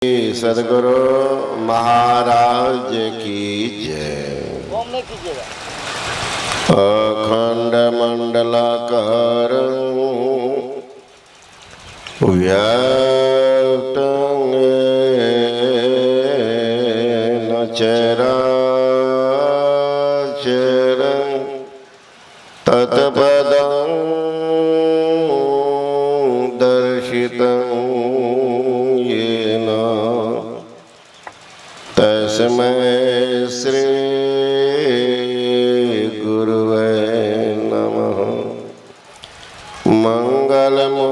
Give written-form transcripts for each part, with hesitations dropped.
सदगुरु महाराज की जय। अखंड मंडलाकार व्याप्तं येन चराचरं तत्पदं दर्शितं येन तस्मै श्री गुरुवे नमः। मंगलमूर्ति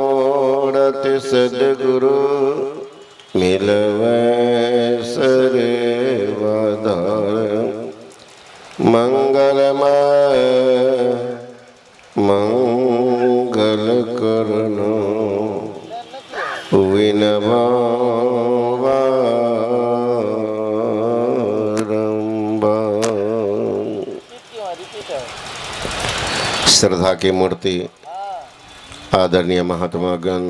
सद्गुरु मिलवे सर्वधार मंगलमय मंगल करनो विनवा श्रद्धा की मूर्ति आदरणीय महात्मा गण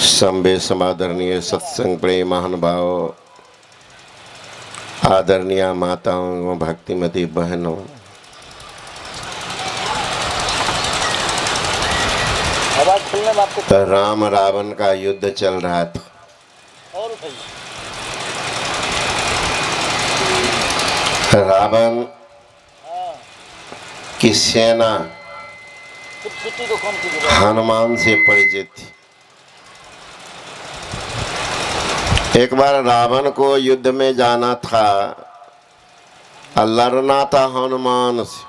संबे समादरणीय सत्संग प्रेम महानुभाव आदरणीय माताओं एवं भक्तिमती बहनों, राम रावण का युद्ध चल रहा था। रावण की सेना हनुमान से परिचित थी। एक बार रावण को युद्ध में जाना था और लड़ना था हनुमान से,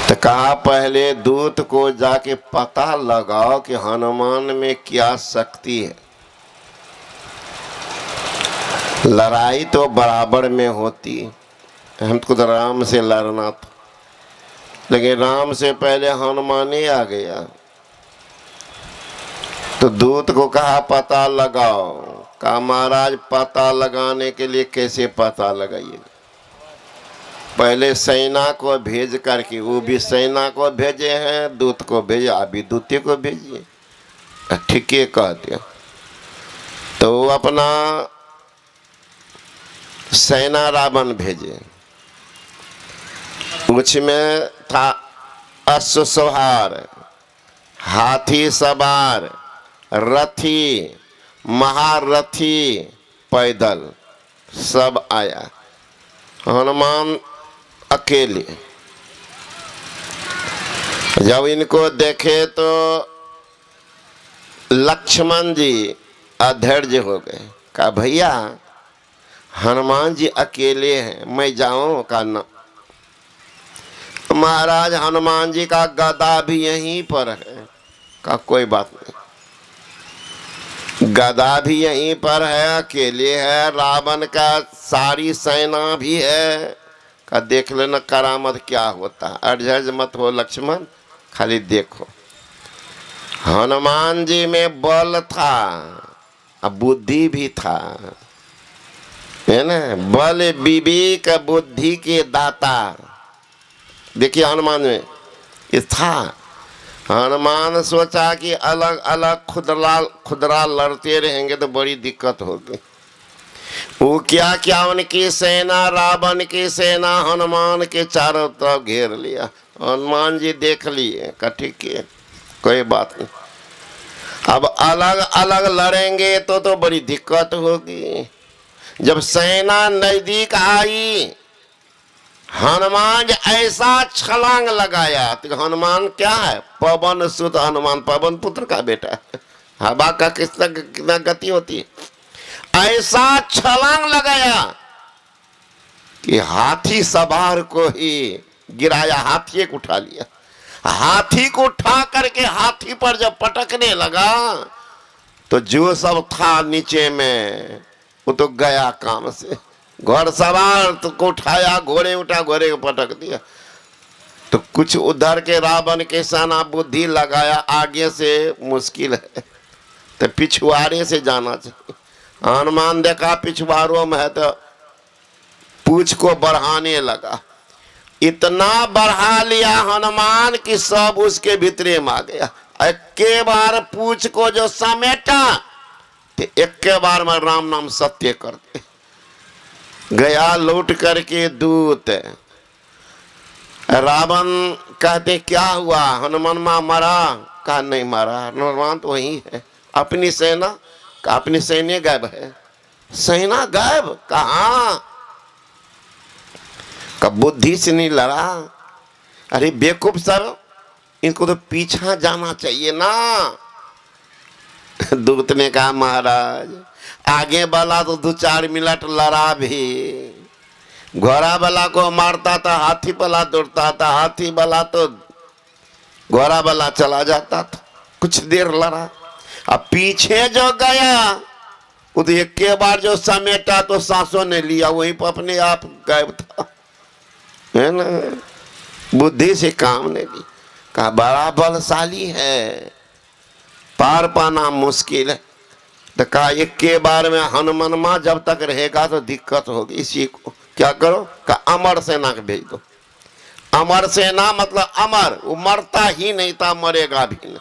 तो कहा पहले दूत को जाके पता लगाओ कि हनुमान में क्या शक्ति है। लड़ाई तो बराबर में होती, हमको तो राम से लड़ना था, लेकिन राम से पहले हनुमान ही आ गया। तो दूत को कहा पता लगाओ। कहा महाराज पता लगाने के लिए कैसे पता लगाइए, पहले सेना को भेज करके, वो भी सेना को भेजे हैं, दूत को भेजे, अभी दूत को भेजिए। ठीक है कहते। तो वो अपना सेना रावण भेजे, उसमें था अश्वसवार, हाथी सवार, रथी, महारथी, पैदल सब आया। हनुमान अकेले। जब इनको देखे तो लक्ष्मण जी अधैर्य हो गए। कहा भैया हनुमान जी अकेले हैं, मैं जाऊं? का न महाराज हनुमान जी का गदा भी यहीं पर है। का कोई बात नहीं, गदा भी यहीं पर है, अकेले है, रावण का सारी सेना भी है। का देख लेना करामत क्या होता है, अड़झ मत हो लक्ष्मण, खाली देखो। हनुमान जी में बल था, अब बुद्धि भी था, है ना। बल विवेक बुद्धि के दाता देखिए हनुमान में ये था। हनुमान सोचा कि अलग अलग खुदरा लड़ते रहेंगे तो बड़ी दिक्कत होगी। वो क्या क्या उनकी सेना, रावण की सेना हनुमान के चारों तरफ घेर लिया। हनुमान जी देख लिए, का ठीक है कोई बात नहीं, अब अलग अलग लड़ेंगे तो बड़ी दिक्कत होगी। जब सेना नजदीक आई, हनुमान ऐसा छलांग लगाया। तो हनुमान क्या है, पवन सुत हनुमान, पवन पुत्र का बेटा है। हवा का कितना गति होती है। ऐसा छलांग लगाया कि हाथी सवार को ही गिराया, हाथी को उठा लिया। हाथी को उठा करके हाथी पर जब पटकने लगा तो जो सब था नीचे में वो तो गया काम से। घोड़ सवार तो को उठाया, घोड़े उठा, घोड़े को पटक दिया। तो कुछ उधर के रावण के सेना बुद्धि लगाया, आगे से मुश्किल है तो पिछुआरे से जाना चाहिए। हनुमान देखा पिछुआरों में है तो पूछ को बढ़ाने लगा। इतना बढ़ा लिया हनुमान कि सब उसके भीतरे में आ गया। इक्के बार पूछ को जो समेटा तो इक्के बार में राम नाम सत्य करते। गया लौट करके दूत, रावण कहते क्या हुआ, हनुमान मां मरा? कहा नहीं मरा, हनुमान तो वही है। अपनी सेना? कहा अपनी सैन्य गायब है। सेना गायब? कहा? कब बुद्धि से नहीं लड़ा? अरे बेवकूफ सर, इनको तो पीछा जाना चाहिए ना। दूत ने कहा महाराज आगे वाला तो 2-4 मिनट लड़ा भी, घोड़ा वाला को मारता था, हाथी वाला दौड़ता था, हाथी वाला तो घोड़ा वाला चला जाता था, कुछ देर लड़ा। अब पीछे जो गया वो तो एक के बार जो समेटा तो सांसों ने लिया, वहीं पर अपने आप गायब था, है ना। बुद्धि से काम नहीं ली। कहा बड़ा बलशाली है, पार पाना मुश्किल है। तो कहा एक के बार में हनुमान मां जब तक रहेगा तो दिक्कत होगी। इसी को क्या करो? कहा अमर सेना को भेज दो। अमर सेना मतलब अमर, वो मरता ही नहीं था, मरेगा भी नहीं।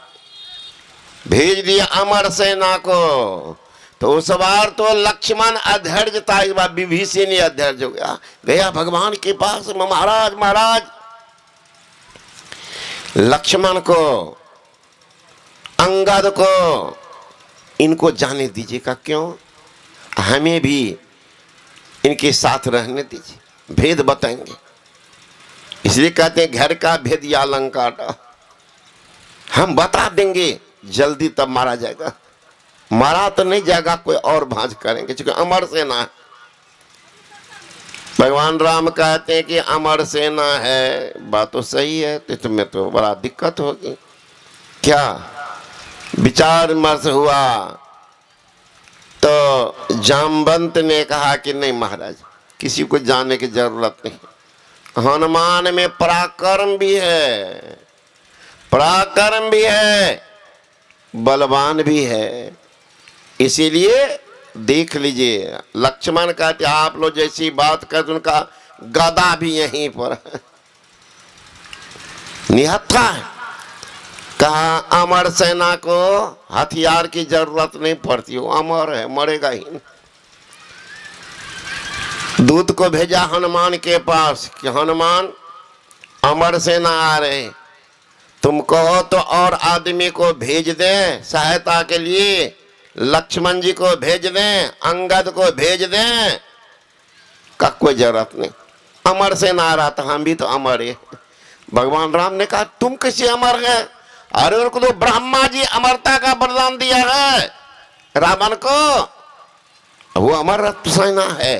भेज दिया अमर सेना को। तो उस बार तो लक्ष्मण अधैर्य था, इस बार विभीषण ही अधैर्य हो गया। गया भगवान के पास, महाराज महाराज लक्ष्मण को, अंगद को, इनको जाने दीजिएगा। क्यों? हमें भी इनके साथ रहने दीजिए, भेद बताएंगे। इसलिए कहते हैं घर का भेद या लंका का, हम बता देंगे जल्दी, तब मारा जाएगा। मारा तो नहीं जाएगा, कोई और भांज करेंगे, क्योंकि अमर सेना है। भगवान राम कहते हैं कि अमर सेना है, बात तो सही है, तो तुम्हें तो बड़ा दिक्कत होगी। क्या विचार विमर्श हुआ तो जामवंत ने कहा कि नहीं महाराज, किसी को जाने की जरूरत नहीं। हनुमान में पराक्रम भी है, पराक्रम भी है, बलवान भी है। इसीलिए देख लीजिए, लक्ष्मण कहते आप लोग जैसी बात करते, उनका गदा भी यहीं पर निहत्था है। कहा अमर सेना को हथियार की जरूरत नहीं पड़ती, वो अमर है, मरेगा ही नहीं। दूत को भेजा हनुमान के पास कि हनुमान अमर सेना आ रहे, तुम कहो तो और आदमी को भेज दे सहायता के लिए, लक्ष्मण जी को भेज दें, अंगद को भेज दें। का कोई जरूरत नहीं, अमर सेना आ रहा था, हम भी तो अमर है। भगवान राम ने कहा तुम कैसे अमर है? अरे उनको तो ब्रह्मा जी अमरता का वरदान दिया है रावण को, वो अमर सेना है,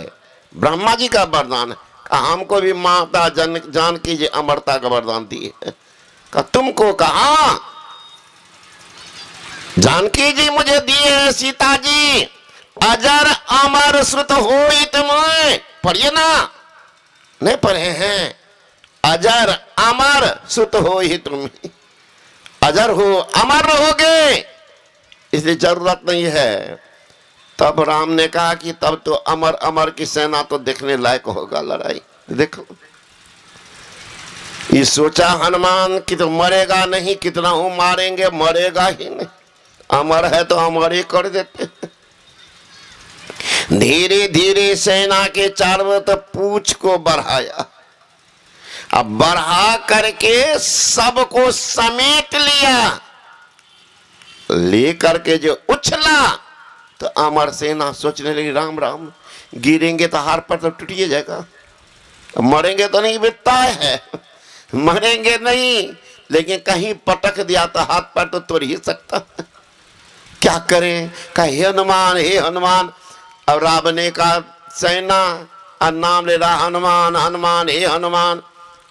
ब्रह्मा जी का वरदान है। हमको भी माता जानकी जी अमरता का वरदान दिए है। तुमको कहा? जानकी जी मुझे दिए हैं, सीता जी अजर अमर श्रुत होई तुम्हें, पढ़िए ना, नहीं पढ़े हैं? अजर अमर श्रुत होई तुम्हें, अजर हो अमर रहोगे, इसलिए जरूरत नहीं है। तब राम ने कहा कि तब तो अमर अमर की सेना तो देखने लायक होगा लड़ाई। देखो ये सोचा हनुमान कि तो मरेगा नहीं, कितना हूं मारेंगे, मरेगा ही नहीं, अमर है तो अमर ही कर देते। धीरे धीरे सेना के चारों तरफ पूंछ को बढ़ाया, अब बढ़ा करके सबको समेट लिया, ले करके जो उछला तो अमर सेना सोचने लगी राम राम, गिरेंगे तो हार पर तो टूट ही जाएगा, मरेंगे तो नहीं, बिता है मरेंगे नहीं, लेकिन कहीं पटक दिया तो हाथ पर तो तोड़ ही सकता। क्या करें? कहे हनुमान, हे हनुमान। अब रावण का सेना और नाम ले रहा हनुमान हनुमान, हे हनुमान।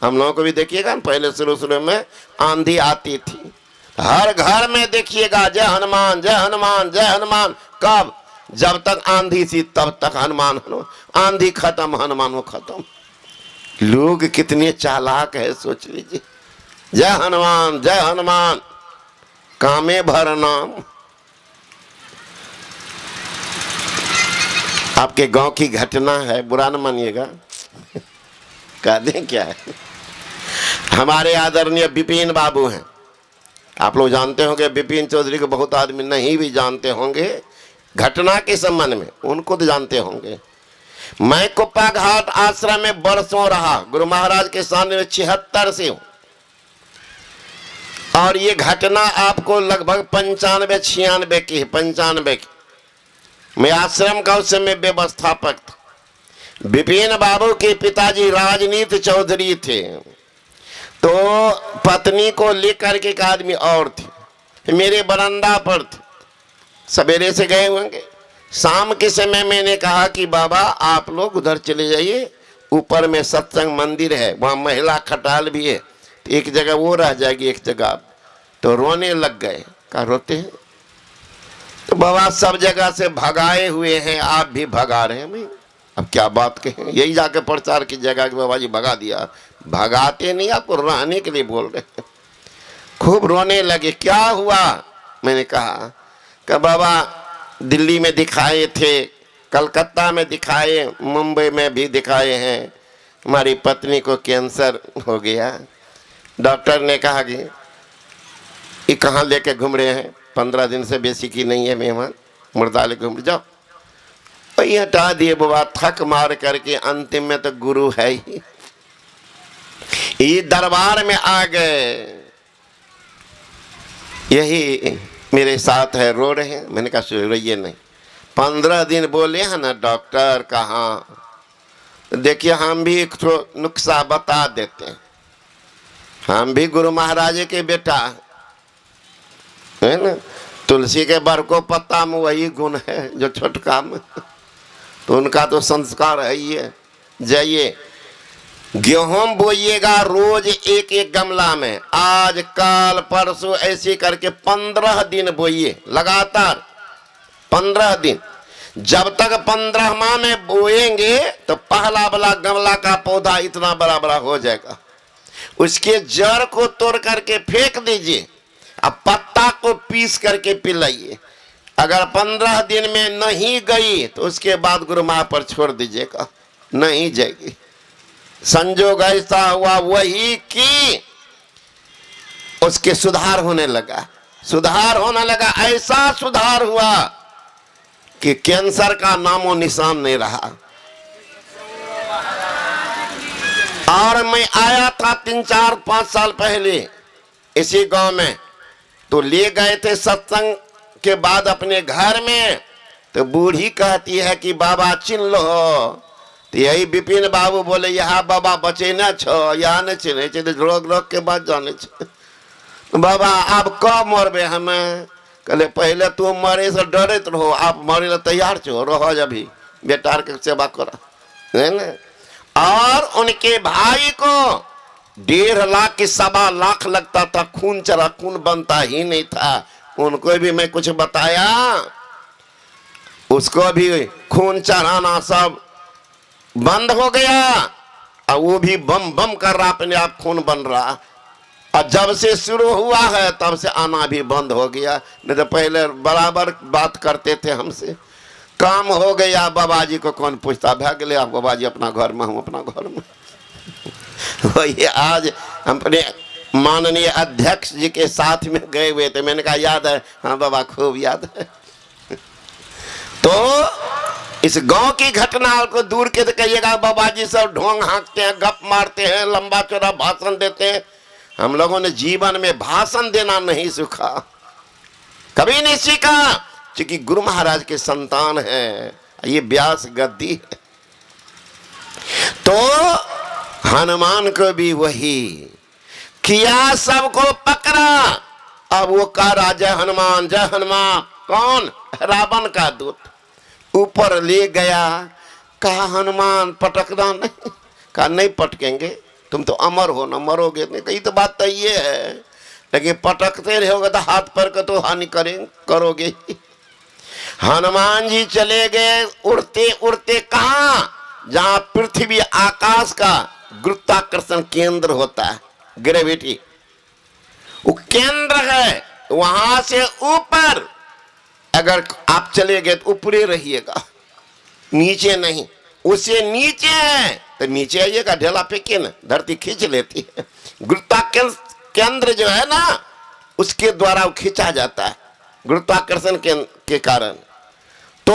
हम लोगों को भी देखिएगा पहले शुरू में आंधी आती थी, हर घर में देखिएगा जय हनुमान जय हनुमान जय हनुमान। कब? जब तक आंधी थी तब तक हनुमान हनुमान, आंधी खत्म हनुमान वो खत्म। लोग कितने चालाक है सोच लीजिए। जय हनुमान कामे भर नाम। आपके गांव की घटना है, बुरा न मानिएगा, कह दें क्या है। हमारे आदरणीय विपिन बाबू हैं, आप लोग जानते होंगे, बिपिन चौधरी को बहुत आदमी नहीं भी जानते होंगे घटना के संबंध में, उनको तो जानते होंगे। मैं कुप्पा घाट आश्रम में बरसों रहा, गुरु महाराज के सामने में 76 से हूं, और ये घटना आपको लगभग 95-96 की है, 95 की। मैं आश्रम का उस समय व्यवस्थापक था। बिपिन बाबू के पिताजी राजनीति चौधरी थे, तो पत्नी को लेकर के एक आदमी और थे, मेरे बरामदा पर थे, सवेरे से गए होंगे। शाम के समय मैंने कहा कि बाबा आप लोग उधर चले जाइए, ऊपर में सत्संग मंदिर है, वहाँ महिला खटाल भी है, तो एक जगह वो रह जाएगी, एक जगह। तो रोने लग गए। कहा रोते हैं? तो बाबा सब जगह से भगाए हुए हैं, आप भी भगा रहे हैं। मैं अब क्या बात कहें, यही जाके प्रचार की जगह कि बाबा जी भगा दिया। भगाते नहीं, आपको रहने के लिए बोल रहे हैं। खूब रोने लगे। क्या हुआ? मैंने कहा कि बाबा दिल्ली में दिखाए थे, कलकत्ता में दिखाए, मुंबई में भी दिखाए हैं, हमारी पत्नी को कैंसर हो गया। डॉक्टर ने कहा कि ये कहाँ लेके घूम रहे हैं, 15 दिन से बेसी की नहीं है मेहमान, मुर्दा ले घूम जाओ। वही हटा दिए बाबा, थक मार करके। अंतिम में तो गुरु है ही, ये दरबार में आ गए, यही मेरे साथ है, रो रहे हैं। मैंने कहा रोइए नहीं, 15 दिन बोले हैं ना डॉक्टर, कहाँ? देखिए हम भी एक नुस्खा बता देते हैं, हम भी गुरु महाराज के बेटा है ना। तुलसी के बर को पत्ता में वही गुण है जो छोटका में, तो उनका तो संस्कार है ही है। जाइए गेहूं बोइएगा रोज एक एक गमला में, आज कल परसों ऐसे करके 15 दिन बोइए लगातार, 15 दिन। जब तक 15वां में बोएंगे तो पहला वाला गमला का पौधा इतना बड़ा बड़ा हो जाएगा। उसके जड़ को तोड़ करके फेंक दीजिए, अब पत्ता को पीस करके पिलाइए। अगर 15 दिन में नहीं गई तो उसके बाद गुरु माँ पर छोड़ दीजिएगा, नहीं जाएगी। संजोग ऐसा हुआ वही कि उसके सुधार होने लगा, सुधार होने लगा। ऐसा सुधार हुआ कि कैंसर का नामो निशान नहीं रहा। और मैं आया था 3-4-5 साल पहले इसी गांव में, तो ले गए थे सत्संग के बाद अपने घर में, तो बूढ़ी कहती है कि बाबा चिन्ह लो। तो यही बिपिन बाबू बोले यहाँ बाबा बचे न छो, यहाँ न चिन्ह, रोग रोग के बाद जाने छो। बाबा आप कब मरबे? हमें कहले पहले तू मरे से डरत रहो, आप मरे ला तैयार छो, रहो अभी बेटार के सेवा करो, है ना। और उनके भाई को 1.5 लाख की 1.25 लाख लगता था, खून चला, खून बनता ही नहीं था। उनको भी मैं कुछ बताया, उसको भी खून चढ़ाना सब बंद हो गया, और वो भी बम बम कर रहा, अपने आप खून बन रहा। और जब से शुरू हुआ है तब से आना भी बंद हो गया, नहीं तो पहले बराबर बात करते थे हमसे। काम हो गया, बाबा जी को कौन पूछता, भाग गए आप बाबा जी अपना घर में, हूँ अपना घर में। वही आज अपने माननीय अध्यक्ष जी के साथ में गए हुए थे, मैंने कहा याद है? हाँ बाबा खूब याद है। तो इस गांव की घटना को दूर के कहिएगा बाबा जी सब ढोंग हाँकते हैं, गप मारते हैं, लंबा चौड़ा भाषण देते हैं। हम लोगों ने जीवन में भाषण देना नहीं सीखा, कभी नहीं सीखा, क्योंकि गुरु महाराज के संतान है, ये व्यास गद्दी है। तो हनुमान को भी वही किया, सबको पकड़ा। अब वो कह रहा जय हनुमान जय हनुमान। कौन? रावण का दूत। ऊपर ले गया, कहा हनुमान पटकना नहीं। कहा नहीं पटकेंगे, तुम तो अमर हो, ना मरोगे नहीं। कही तो बात तो ये है, लेकिन पटकते रहोगे तो हाथ पर को तो हानि करोगे। हनुमान जी चले गए उड़ते उड़ते, कहा? जहां पृथ्वी आकाश का गुरुत्वाकर्षण केंद्र होता है, ग्रेविटी, वो केंद्र है, वहां से ऊपर अगर आप चले गए तो ऊपरे रहिएगा, नीचे नहीं। उससे नीचे है तो नीचे आइएगा, ढेला फेंकिए ना, धरती खींच लेती है। गुरुत्वाकर्षण केंद्र जो है ना, उसके द्वारा वो खींचा जाता है गुरुत्वाकर्षण के कारण। तो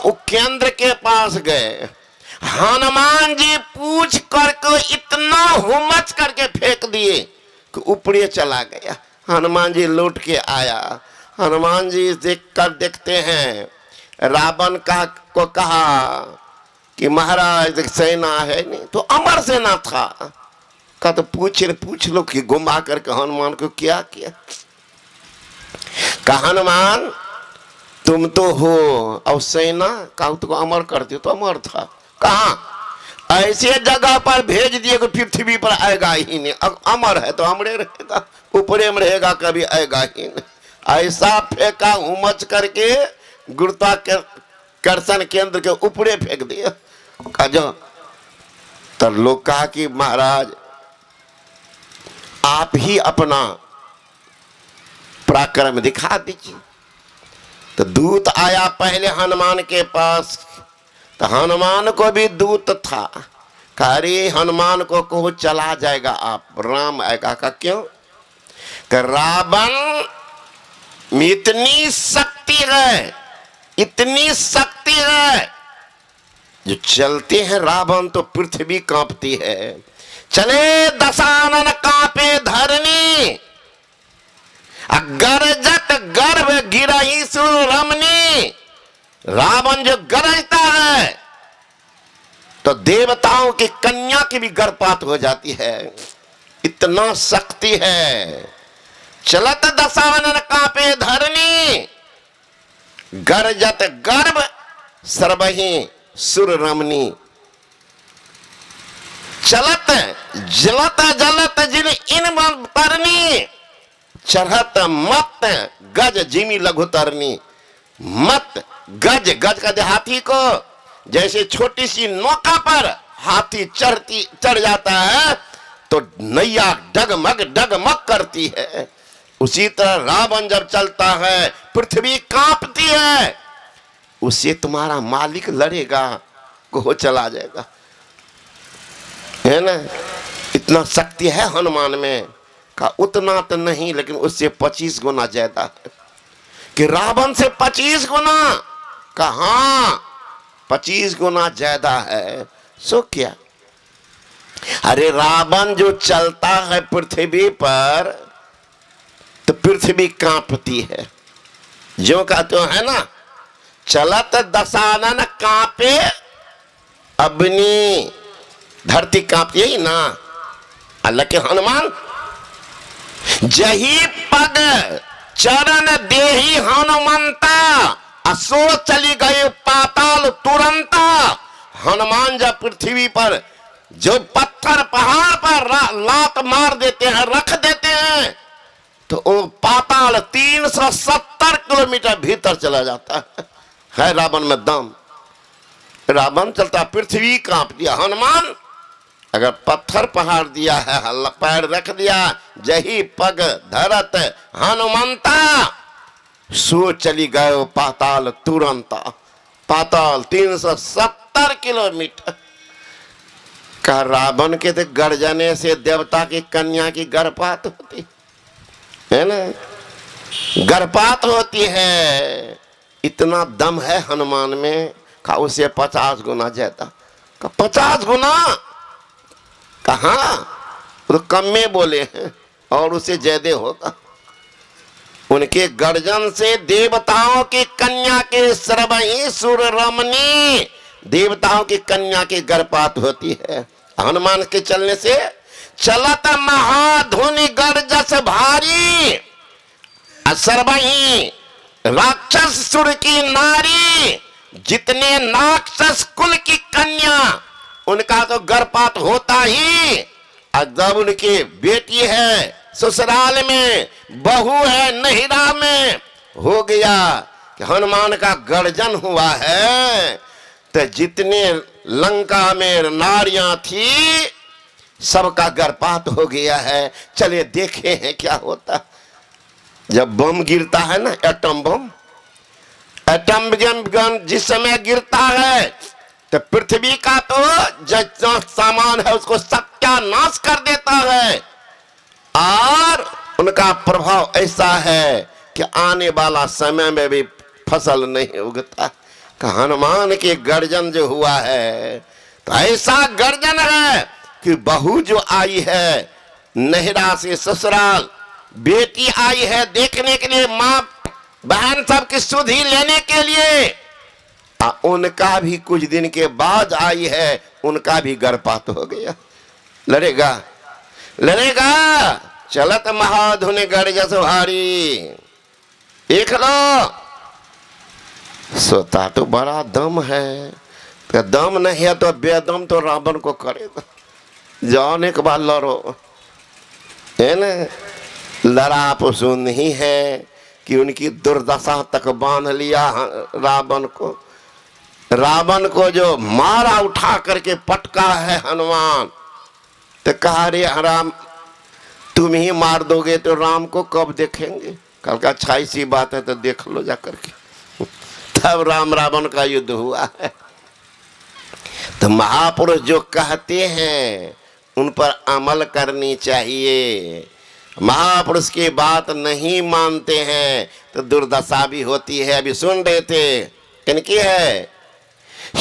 वो केंद्र के पास गए, हनुमान जी पूछ करके इतना हुमच करके फेंक दिए कि ऊपरी चला गया। हनुमान जी लौट के आया, हनुमान जी देखते हैं, रावण को कहा कि महाराज सेना है नहीं, तो अमर सेना था। का तो पूछ लो कि घुमा करके हनुमान को क्या किया। कहा हनुमान तुम तो हो और सेना का तो अमर करते तो अमर था। कहा ऐसे जगह पर भेज दिए कि पृथ्वी पर आएगा ही नहीं, अमर है तो अमरे रहेगा, ऊपरे में रहेगा, कभी आएगा ही नहीं। ऐसा फेंका उमच करके गुरुत्वाकर्षण केंद्र के ऊपरे फेंक दिया। कहा तो लोग कहा कि महाराज आप ही अपना पराक्रम दिखा दीजिए। तो दूत आया पहले हनुमान के पास, तो हनुमान को भी दूत था। कहा रे हनुमान को कहो चला जाएगा, आप राम आएगा। का क्यों? कि रावण में इतनी शक्ति है, इतनी शक्ति है, जो चलते हैं रावण तो पृथ्वी कांपती है। चले दशानन कांपे धरनी, गरजत गर्भ गिरही सुर रमनी। रावण जो गरजता है तो देवताओं की कन्या की भी गर्भपात हो जाती है, इतना शक्ति है। चलत दशानन कांपे धरनी, गरजत गर्भ सर्वहि सुर रमनी। चलत जलत जलत जिन इन परनी, चढ़त मत गज जिमी लघु तरनी। मत गज, गज का हाथी को जैसे छोटी सी नौका पर हाथी चढ़ जाता है तो नैया डगमग डगमग करती है, उसी तरह रावण जब चलता है पृथ्वी कांपती है। उससे तुम्हारा मालिक लड़ेगा को चला जाएगा, है ना। इतना शक्ति है हनुमान में। का उतना तो नहीं, लेकिन उससे 25 गुना ज्यादा है। कि रावण से 25 गुना, कहा 25 गुना ज्यादा है। सो क्या? अरे रावण जो चलता है पृथ्वी पर तो पृथ्वी कांपती है, जो कहते है ना, चलत दशानन कांपे अग्नि, धरती कांपती है ना। अल्लाह के हनुमान जही पग चरण देही हनुमंता, असो चली गए पाताल तुरंता। हनुमान जब पृथ्वी पर जो पत्थर पहाड़ पर लात मार देते हैं, रख देते हैं, तो वो पाताल 370 किलोमीटर भीतर चला जाता है रावण में दम। रावण चलता, पृथ्वी कांप दिया। हनुमान अगर पत्थर पहाड़ दिया है, पैर रख दिया, जही पग धरत हनुमंता, सो चली गए पाताल तुरंता। पाताल 370 किलोमीटर का। रावण के तो गर्जने से देवता की कन्या की गर्भपात होती है ना, गर्भपात होती है। इतना दम है हनुमान में का, उसे 50 गुना ज्यादा। का 50 गुना कहाँ, तो कम में बोले हैं, और उसे ज्यादा होगा। उनके गर्जन से देवताओं की कन्या के सर्वहि सुर रमनी, देवताओं की कन्या की गर्भपात होती है हनुमान के चलने से। चलत महाधुनि गर्जस भारी, सर्वहि राक्षस सुर की नारी। जितने राक्षस कुल की कन्या, उनका तो गर्भपात होता ही। जब उनकी बेटी है ससुराल में, बहू है नहिरा में, हो गया कि हनुमान का गर्जन हुआ है, तो जितने लंका में नारियां थी सबका गर्भपात हो गया है। चलिए देखे हैं क्या होता। जब बम गिरता है ना, एटम बम, एटम बम जिस समय गिरता है तो पृथ्वी का तो जितना सामान है उसको सत्यानाश कर देता है, और उनका प्रभाव ऐसा है कि आने वाला समय में भी फसल नहीं उगता। हनुमान के गर्जन जो हुआ है तो ऐसा गर्जन है कि बहू जो आई है नहिरा से ससुराल, बेटी आई है देखने के लिए, माँ बहन सबकी सुधि लेने के लिए, उनका भी कुछ दिन के बाद आई है, उनका भी गर्भपात हो गया। लड़ेगा लड़ेगा चलत महाधुन गर्जस भारी। देख लो सोता तो बड़ा दम है, तो दम नहीं है तो बेदम तो रावण को करेगा। जाओ एक बार लड़ो, है ना। लड़ा पुसू नहीं है कि उनकी दुर्दशा तक बांध लिया रावण को। रावण को जो मारा उठा करके पटका है हनुमान, तो कहा रे राम तुम ही मार दोगे तो राम को कब देखेंगे। कल का अच्छा सी बात है तो देख लो जा करके। तब राम रावण का युद्ध हुआ है। तो महापुरुष जो कहते हैं उन पर अमल करनी चाहिए। महापुरुष की बात नहीं मानते हैं तो दुर्दशा भी होती है। अभी सुन रहे थे इनकी है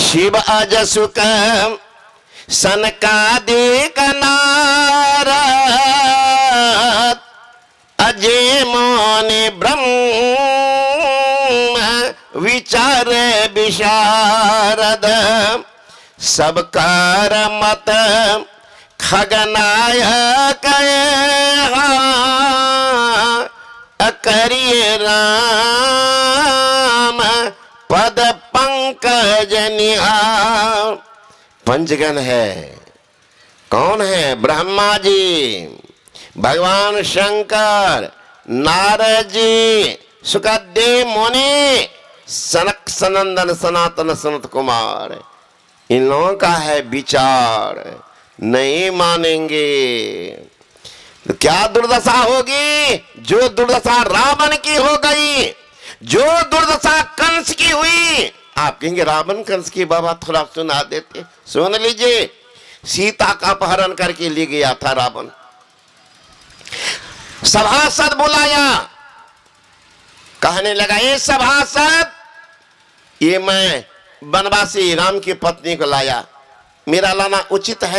शिव अजसुक सनकादिक नारद अजय मौनि ब्रह्म विचार विशारद सब कार मत खगनायक करिए राम पद पंकज निहार। पंचगण है, कौन है? ब्रह्मा जी, भगवान शंकर, नारद जी, सुखदेव मुनि, सनक सनंदन सनातन सनत कुमार। इन लोगों का है विचार, नहीं मानेंगे तो क्या दुर्दशा होगी। जो दुर्दशा रावण की हो गई, जो दुर्दशा कंस की हुई। आप कहेंगे रावण कंस की, बाबा थोड़ा सुना देते। सुन लीजिए, सीता का अपहरण करके ले गया था रावण। सभासद बुलाया, कहने लगा ये सभासद, ये मैं वनवासी राम की पत्नी को लाया, मेरा लाना उचित है